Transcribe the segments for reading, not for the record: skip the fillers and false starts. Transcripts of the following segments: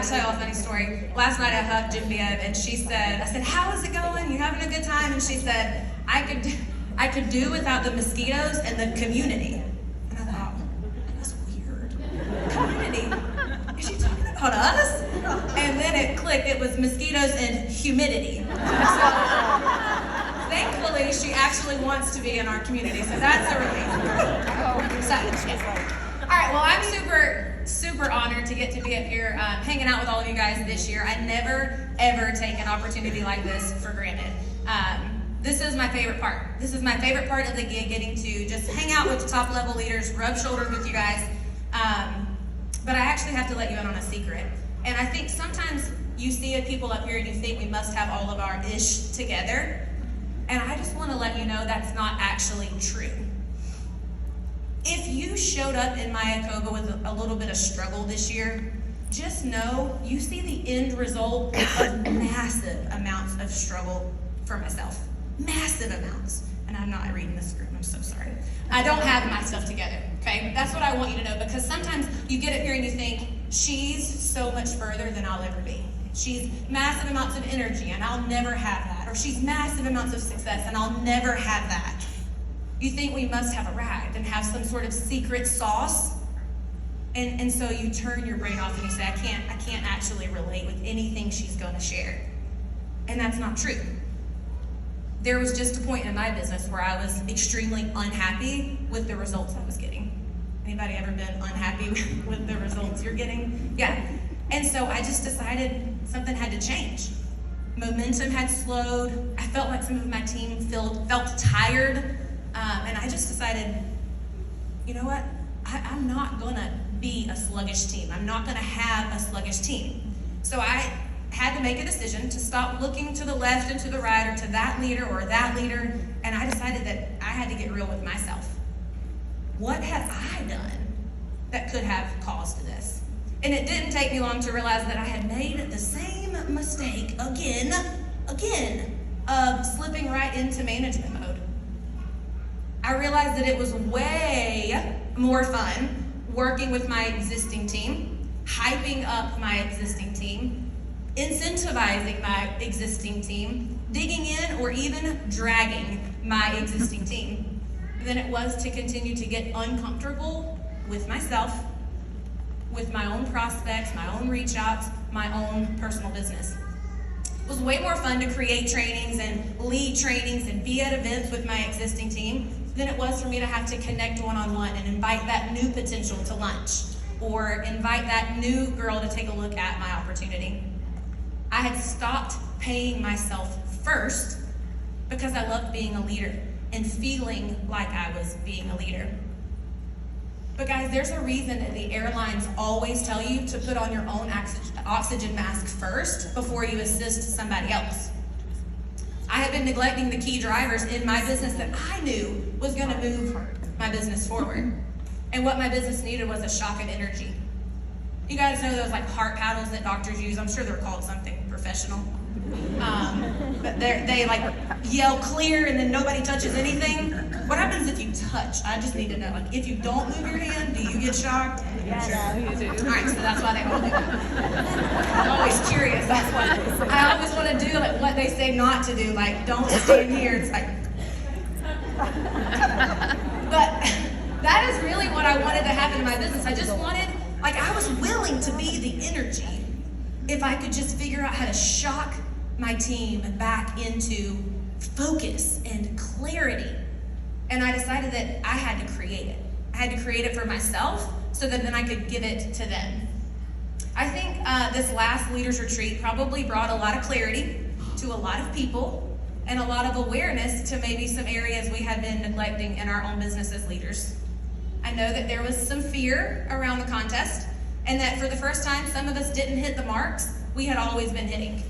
have to tell you a funny story. Last night I hugged Genevieve and she said, I said, how is it going? You having a good time? And she said, I could do without the mosquitoes and the community. And I thought, that's weird. Community? Is she talking about us? And then it clicked, it was mosquitoes and humidity. So, thankfully, she actually wants to be in our community, so that's a relief. So, all right, well, I'm super honored to get to be up here hanging out with all of you guys this year. I never, ever take an opportunity like this for granted. This is my favorite part. This is my favorite part of the gig, getting to just hang out with the top level leaders, rub shoulders with you guys. But I actually have to let you in on a secret. And I think sometimes you see people up here and you think we must have all of our ish together. And I just want to let you know that's not actually true. If you showed up in Mayakoba with a little bit of struggle this year, just know you see the end result of massive amounts of struggle for myself. Massive amounts. And I'm not reading this script, I'm so sorry. I don't have my stuff together, okay? That's what I want you to know, because sometimes you get up here and you think, she's so much further than I'll ever be. She's massive amounts of energy and I'll never have that. Or she's massive amounts of success and I'll never have that. You think we must have arrived and have some sort of secret sauce. And so you turn your brain off and you say, I can't actually relate with anything she's gonna share. And that's not true. There was just a point in my business where I was extremely unhappy with the results I was getting. Anybody ever been unhappy with the results you're getting? Yeah. And so I just decided something had to change. Momentum had slowed. I felt like some of my team felt tired. And I just decided, you know what? I'm not gonna be a sluggish team. I'm not gonna have a sluggish team. So I had to make a decision to stop looking to the left and to the right or to that leader or that leader. And I decided that I had to get real with myself. What had I done that could have caused this? And it didn't take me long to realize that I had made the same mistake again, of slipping right into management mode. I realized that it was way more fun working with my existing team, hyping up my existing team, incentivizing my existing team, digging in or even dragging my existing team, than it was to continue to get uncomfortable with myself, with my own prospects, my own reach outs, my own personal business. It was way more fun to create trainings and lead trainings and be at events with my existing team than it was for me to have to connect one-on-one and invite that new potential to lunch or invite that new girl to take a look at my opportunity. I had stopped paying myself first because I loved being a leader and feeling like I was being a leader. But guys, there's a reason that the airlines always tell you to put on your own oxygen mask first before you assist somebody else. I had been neglecting the key drivers in my business that I knew was gonna move my business forward. And what my business needed was a shock of energy. You guys know those like heart paddles that doctors use? I'm sure they're called something professional. But they like yell clear and then nobody touches anything. What happens if you touch? I just need to know. Like, if you don't move your hand, do you get shocked? Yes, you do. All right, so that's why they all do that. I'm always curious. That's what I always want to do, like what they say not to do. Like, don't stand here. It's like, but that is really what I wanted to happen in my business. I just wanted, like, I was willing to be the energy if I could just figure out how to shock my team back into focus and clarity. And I decided that I had to create it. I had to create it for myself so that then I could give it to them. I think this last leaders retreat probably brought a lot of clarity to a lot of people and a lot of awareness to maybe some areas we had been neglecting in our own business as leaders. I know that there was some fear around the contest, and that for the first time some of us didn't hit the marks we had always been hitting,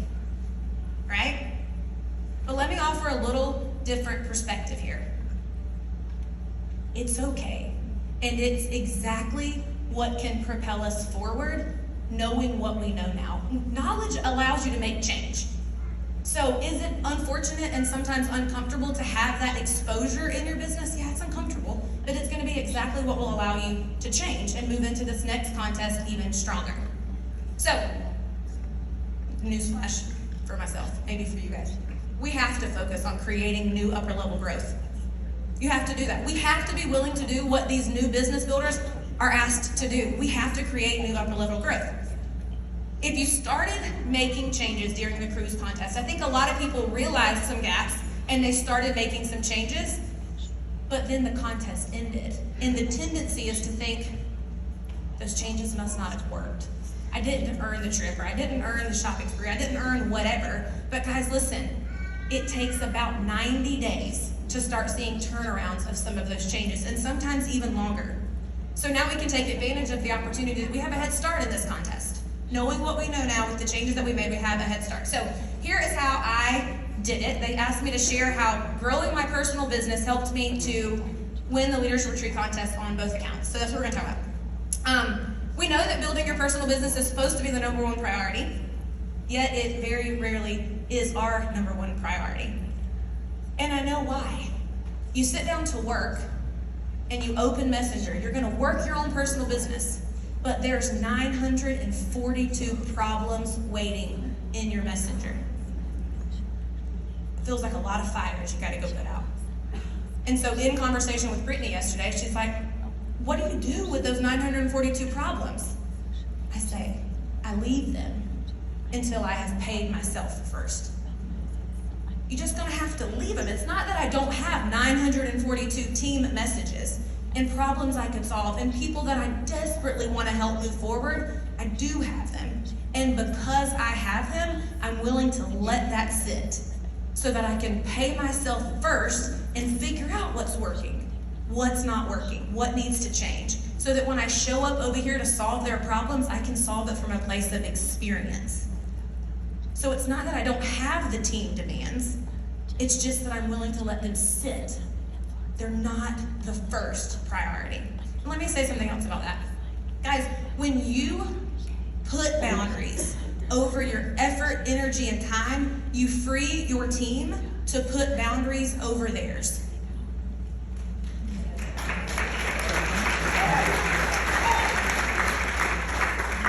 right? But let me offer a little different perspective here. It's okay, and it's exactly what can propel us forward, knowing what we know now. Knowledge allows you to make change. So is it unfortunate and sometimes uncomfortable to have that exposure in your business? Yeah, it's uncomfortable, but it's gonna be exactly what will allow you to change and move into this next contest even stronger. So newsflash for myself, maybe for you guys. We have to focus on creating new upper level growth. You have to do that. We have to be willing to do what these new business builders are asked to do. We have to create new upper level growth. If you started making changes during the cruise contest, I think a lot of people realized some gaps and they started making some changes, but then the contest ended. And the tendency is to think, those changes must not have worked. I didn't earn the trip, or I didn't earn the shopping spree, I didn't earn whatever. But guys, listen, it takes about 90 days to start seeing turnarounds of some of those changes, and sometimes even longer. So now we can take advantage of the opportunity that we have a head start in this contest. Knowing what we know now with the changes that we made, we have a head start. So here is how I did it. They asked me to share how growing my personal business helped me to win the Leadership Retreat contest on both accounts. So that's what we're gonna talk about. We know that building your personal business is supposed to be the number one priority, yet it very rarely is our number one priority. And I know why. You sit down to work and you open Messenger. You're gonna work your own personal business, but there's 942 problems waiting in your Messenger. Feels like a lot of fires you gotta go put out. And so in conversation with Brittany yesterday, she's like, what do you do with those 942 problems? I say, I leave them until I have paid myself first. You're just gonna have to leave them. It's not that I don't have 942 team messages and problems I could solve and people that I desperately wanna help move forward. I do have them. And because I have them, I'm willing to let that sit so that I can pay myself first and figure out what's working, what's not working, what needs to change, so that when I show up over here to solve their problems, I can solve it from a place of experience. So it's not that I don't have the team demands, it's just that I'm willing to let them sit. They're not the first priority. And let me say something else about that. Guys, when you put boundaries over your effort, energy, and time, you free your team to put boundaries over theirs.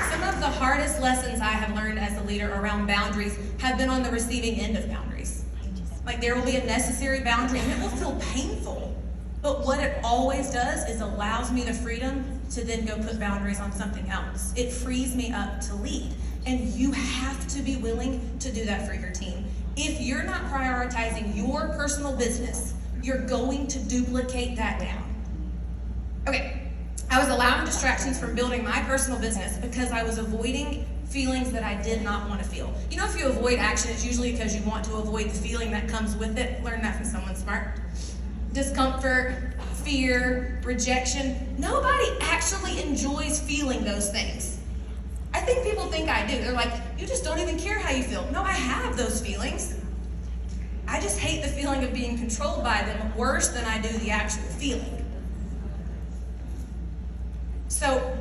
Some of the hardest lessons I have learned as a leader around boundaries have been on the receiving end of boundaries. Like there will be a necessary boundary and it will feel painful. But what it always does is allows me the freedom to then go put boundaries on something else. It frees me up to lead. And you have to be willing to do that for your team. If you're not prioritizing your personal business, you're going to duplicate that down. Okay, I was allowing distractions from building my personal business because I was avoiding feelings that I did not want to feel. You know, if you avoid action, it's usually because you want to avoid the feeling that comes with it. Learn that from someone smart. Discomfort, fear, rejection. Nobody actually enjoys feeling those things. I think people think I do. They're like, you just don't even care how you feel. No, I have those feelings. I just hate the feeling of being controlled by them worse than I do the actual feeling. So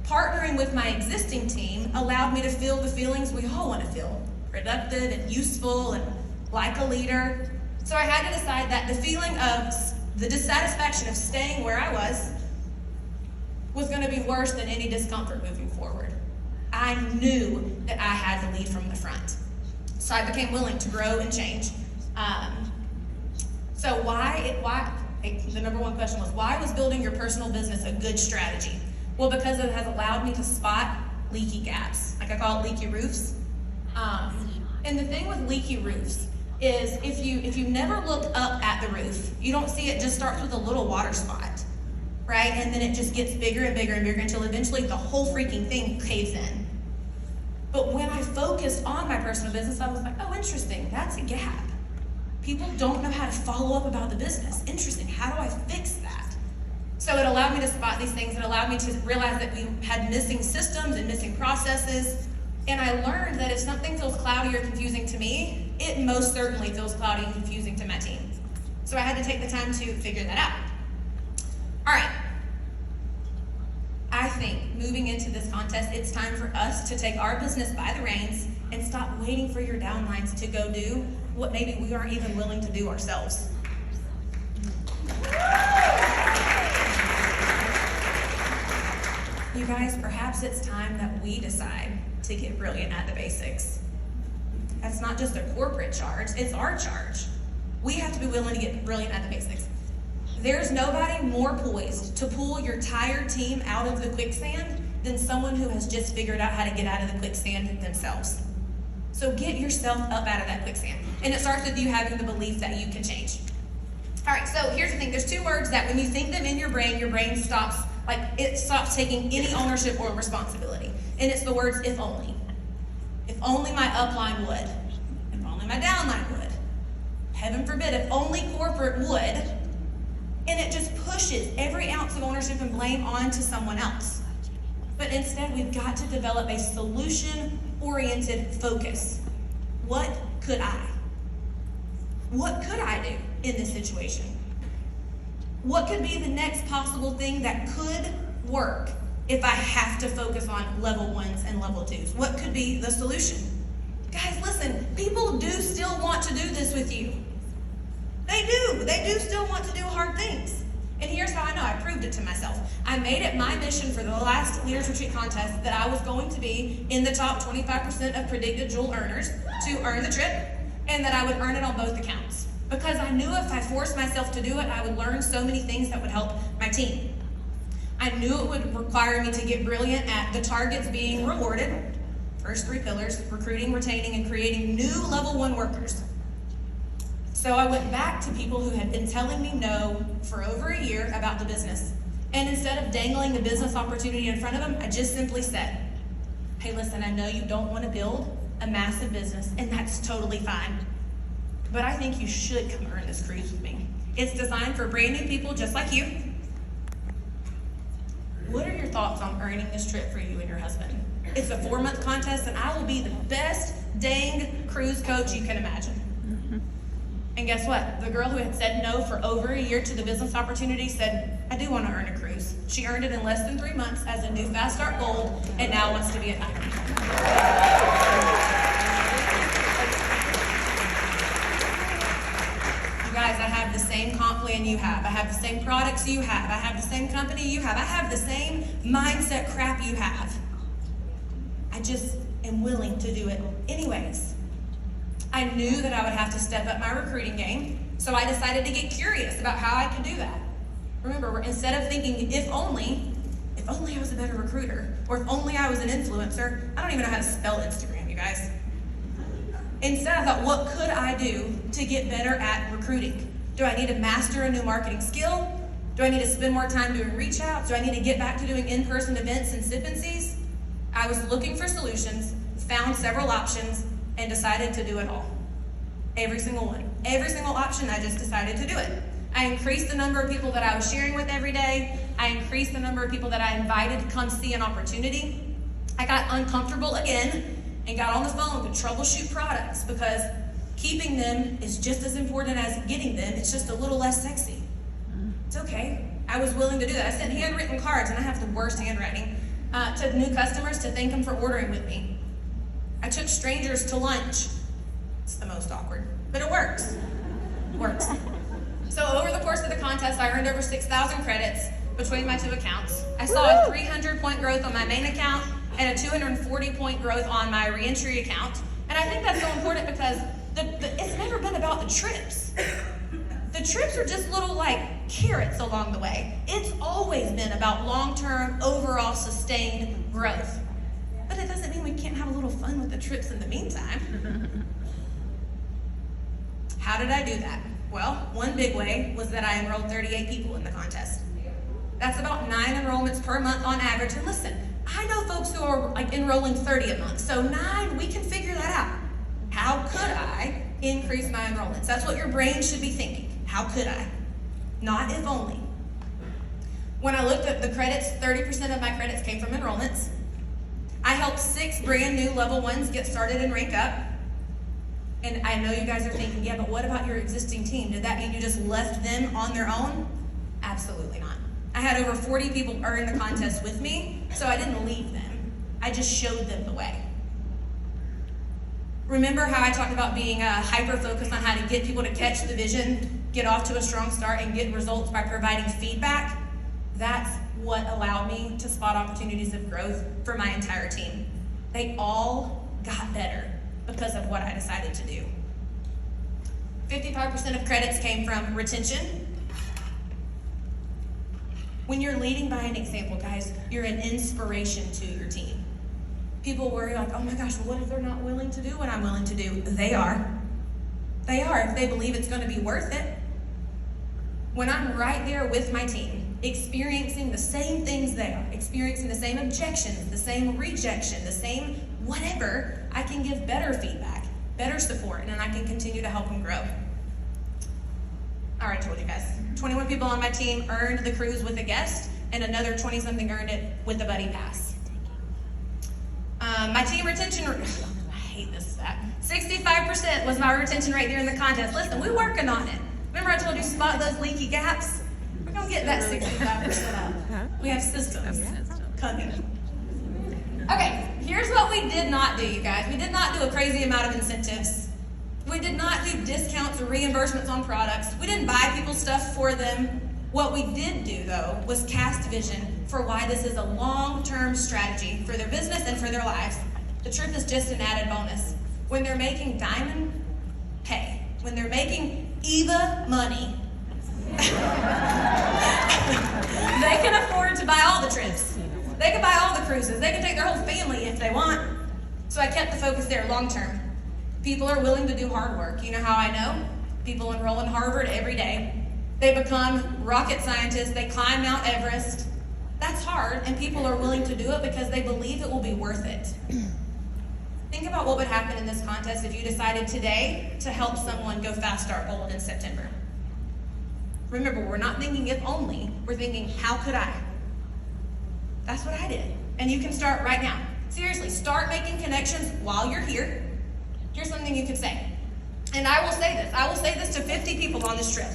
partnering with my existing team allowed me to feel the feelings we all want to feel. Productive and useful and like a leader. So I had to decide that the feeling of the dissatisfaction of staying where I was going to be worse than any discomfort moving forward. I knew that I had to lead from the front. So I became willing to grow and change. So the number one question was, why was building your personal business a good strategy? Well, because it has allowed me to spot leaky gaps. Like I call it leaky roofs. And the thing with leaky roofs is if you never look up at the roof, you don't see it just starts with a little water spot, right? And then it just gets bigger and bigger and bigger until eventually the whole freaking thing caves in. But when I focused on my personal business, I was like, oh, interesting, that's a gap. People don't know how to follow up about the business. Interesting, how do I fix that? So it allowed me to spot these things. It allowed me to realize that we had missing systems and missing processes. And I learned that if something feels cloudy or confusing to me, it most certainly feels cloudy and confusing to my team. So I had to take the time to figure that out. All right. I think moving into this contest, it's time for us to take our business by the reins and stop waiting for your downlines to go do what maybe we aren't even willing to do ourselves. You guys, perhaps it's time that we decide to get brilliant at the basics. That's not just a corporate charge, it's our charge. We have to be willing to get brilliant at the basics. There's nobody more poised to pull your tired team out of the quicksand than someone who has just figured out how to get out of the quicksand themselves. So get yourself up out of that quicksand. And it starts with you having the belief that you can change. All right, so here's the thing. There's two words that when you think them in your brain stops, it stops taking any ownership or responsibility. And it's the words, if only. If only my upline would. If only my downline would. Heaven forbid, if only corporate would. And it just pushes every ounce of ownership and blame onto someone else. But instead, we've got to develop a solution-oriented focus. What could I? What could I do in this situation? What could be the next possible thing that could work if I have to focus on level 1s and level 2s? What could be the solution? Guys, listen, people do still want to do this with you. They do. They do still want to do hard things. And here's how I know. I proved it to myself. I made it my mission for the last Leaders Retreat contest that I was going to be in the top 25% of predicted jewel earners to earn the trip, and that I would earn it on both accounts. Because I knew if I forced myself to do it, I would learn so many things that would help my team. I knew it would require me to get brilliant at the targets being rewarded, first 3 pillars, recruiting, retaining, and creating new level 1 workers. So I went back to people who had been telling me no for over a year about the business. And instead of dangling the business opportunity in front of them, I just simply said, hey, listen, I know you don't want to build a massive business, and that's totally fine. But I think you should come earn this cruise with me. It's designed for brand new people just like you. What are your thoughts on earning this trip for you and your husband? It's a 4-month contest, and I will be the best dang cruise coach you can imagine. And guess what? The girl who had said no for over a year to the business opportunity said, I do want to earn a cruise. She earned it in less than 3 months as a new Fast Start Gold, and now wants to be a diamond. You guys, I have the same comp plan you have. I have the same products you have. I have the same company you have. I have the same mindset crap you have. I just am willing to do it anyways. I knew that I would have to step up my recruiting game, so I decided to get curious about how I could do that. Remember, instead of thinking, if only I was a better recruiter, or if only I was an influencer. I don't even know how to spell Instagram, you guys. Instead, I thought, what could I do to get better at recruiting? Do I need to master a new marketing skill? Do I need to spend more time doing reach outs? Do I need to get back to doing in-person events and sip and sees? I was looking for solutions, found several options, and decided to do it all. Every single one. Every single option, I just decided to do it. I increased the number of people that I was sharing with every day. I increased the number of people that I invited to come see an opportunity. I got uncomfortable again and got on the phone to troubleshoot products, because keeping them is just as important as getting them. It's just a little less sexy. It's okay. I was willing to do that. I sent handwritten cards, and I have the worst handwriting, to new customers to thank them for ordering with me. I took strangers to lunch. It's the most awkward, but it works. It works. So over the course of the contest, I earned over 6,000 credits between my 2 accounts. I saw a 300-point growth on my main account and a 240-point growth on my reentry account. And I think that's so important because it's never been about the trips. The trips are just little carrots along the way. It's always been about long-term, overall sustained growth. But it doesn't mean we can't have a little fun with the trips in the meantime. How did I do that? Well, one big way was that I enrolled 38 people in the contest. That's about 9 enrollments per month on average. And listen, I know folks who are enrolling 30 a month. So 9, we can figure that out. How could I increase my enrollments? That's what your brain should be thinking. How could I? Not if only. When I looked at the credits, 30% of my credits came from enrollments. I helped 6 brand new level 1s get started and rank up. And I know you guys are thinking, yeah, but what about your existing team? Did that mean you just left them on their own? Absolutely not. I had over 40 people earn the contest with me, so I didn't leave them. I just showed them the way. Remember how I talked about being hyper-focused on how to get people to catch the vision, get off to a strong start, and get results by providing feedback? That's what allowed me to spot opportunities of growth for my entire team. They all got better because of what I decided to do. 55% of credits came from retention. When you're leading by an example, guys, you're an inspiration to your team. People worry like, oh my gosh, well, what if they're not willing to do what I'm willing to do? They are. They are if they believe it's going to be worth it. When I'm right there with my team, experiencing the same things they are, experiencing the same objections, the same rejection, the same whatever, I can give better feedback, better support, and then I can continue to help them grow. I already told you guys. 21 people on my team earned the cruise with a guest, and another 20-something earned it with a buddy pass. My team retention, I hate this stat. 65% was my retention rate during the contest. Listen, we're working on it. Remember I told you spot those leaky gaps? We're going to get that 65% up. We have systems coming. Okay, here's what we did not do, you guys. We did not do a crazy amount of incentives. We did not do discounts or reimbursements on products. We didn't buy people stuff for them. What we did do, though, was cast vision for why this is a long-term strategy for their business and for their lives. The truth is just an added bonus. When they're making diamond pay, when they're making EVA money, they can afford to buy all the trips. They can buy all the cruises. They can take their whole family if they want. So I kept the focus there long-term. People are willing to do hard work. You know how I know? People enroll in Harvard every day. They become rocket scientists. They climb Mount Everest. That's hard, and people are willing to do it because they believe it will be worth it. Think about what would happen in this contest if you decided today to help someone go fast start gold in September. Remember, we're not thinking if only, we're thinking, how could I? That's what I did. And you can start right now. Seriously, start making connections while you're here. Here's something you can say. And I will say this to 50 people on this trip.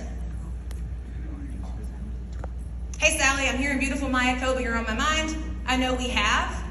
Hey Sally, I'm here in beautiful Mayakoba, you're on my mind. I know we have